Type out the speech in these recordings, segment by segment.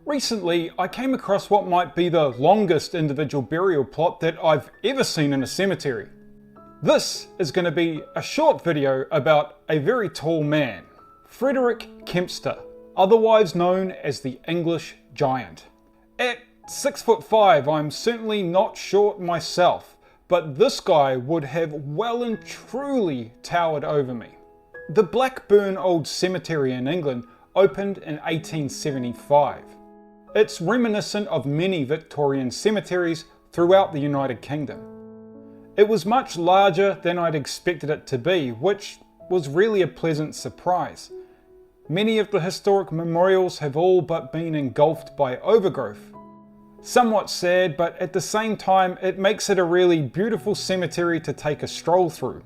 Recently, I came across what might be the longest individual burial plot that I've ever seen in a cemetery. This is going to be a short video about a very tall man, Frederick Kempster, otherwise known as the English Giant. At 6'5", I'm certainly not short myself, but this guy would have well and truly towered over me. The Blackburn Old Cemetery in England opened in 1875. It's reminiscent of many Victorian cemeteries throughout the United Kingdom. It was much larger than I'd expected it to be, which was really a pleasant surprise. Many of the historic memorials have all but been engulfed by overgrowth. Somewhat sad, but at the same time it makes it a really beautiful cemetery to take a stroll through.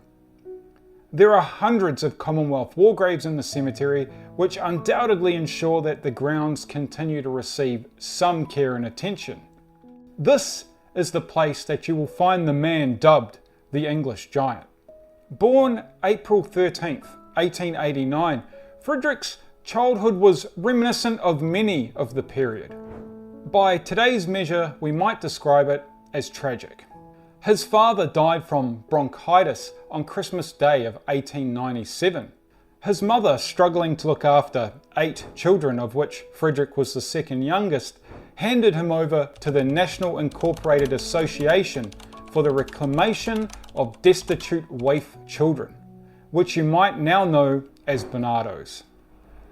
There are hundreds of Commonwealth war graves in the cemetery, which undoubtedly ensure that the grounds continue to receive some care and attention. This is the place that you will find the man dubbed the English Giant. Born April 13th, 1889, Frederick's childhood was reminiscent of many of the period. By today's measure, we might describe it as tragic. His father died from bronchitis on Christmas Day of 1897. His mother, struggling to look after 8 children, of which Frederick was the second youngest, handed him over to the National Incorporated Association for the Reclamation of Destitute Waif Children, which you might now know as Barnardos.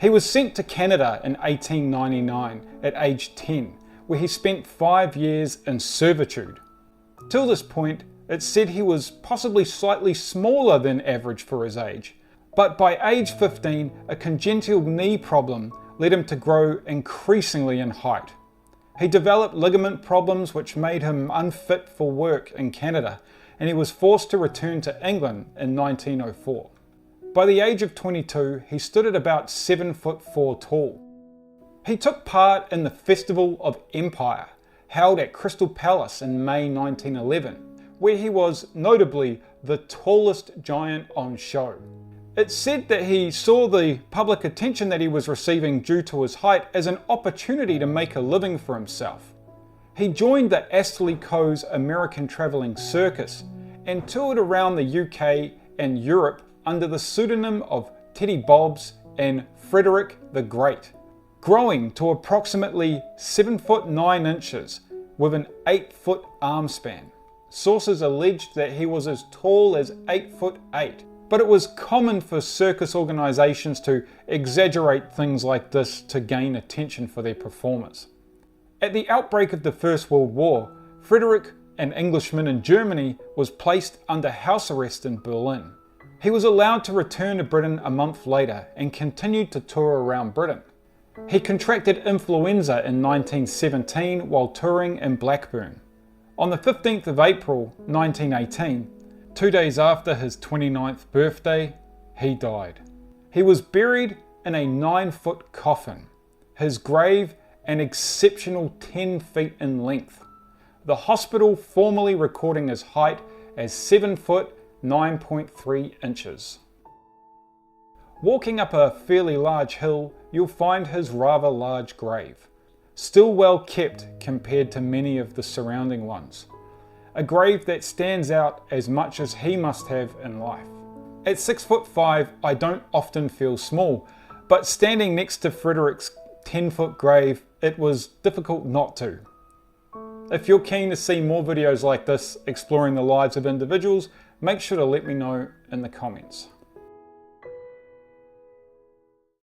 He was sent to Canada in 1899 at age 10, where he spent 5 years in servitude. Till this point, it's said he was possibly slightly smaller than average for his age, but by age 15, a congenital knee problem led him to grow increasingly in height. He developed ligament problems which made him unfit for work in Canada, and he was forced to return to England in 1904. By the age of 22, he stood at about 7'4" tall. He took part in the Festival of Empire, held at Crystal Palace in May 1911, where he was notably the tallest giant on show. It's said that he saw the public attention that he was receiving due to his height as an opportunity to make a living for himself. He joined the Astley Co's American Travelling Circus and toured around the UK and Europe under the pseudonym of Teddy Bobbs and Frederick the Great, growing to approximately 7'9" with an 8-foot arm span. Sources alleged that he was as tall as 8'8", but it was common for circus organisations to exaggerate things like this to gain attention for their performers. At the outbreak of the First World War, Frederick, an Englishman in Germany, was placed under house arrest in Berlin. He was allowed to return to Britain a month later and continued to tour around Britain. He contracted influenza in 1917 while touring in Blackburn. On the 15th of April 1918, 2 days after his 29th birthday, he died. He was buried in a 9-foot coffin, his grave an exceptional 10 feet in length, the hospital formally recording his height as 7 foot 9.3 inches. Walking up a fairly large hill, you'll find his rather large grave, still well kept compared to many of the surrounding ones. A grave that stands out as much as he must have in life. At 6'5", I don't often feel small, but standing next to Frederick's 10-foot grave, it was difficult not to. If you're keen to see more videos like this exploring the lives of individuals, make sure to let me know in the comments.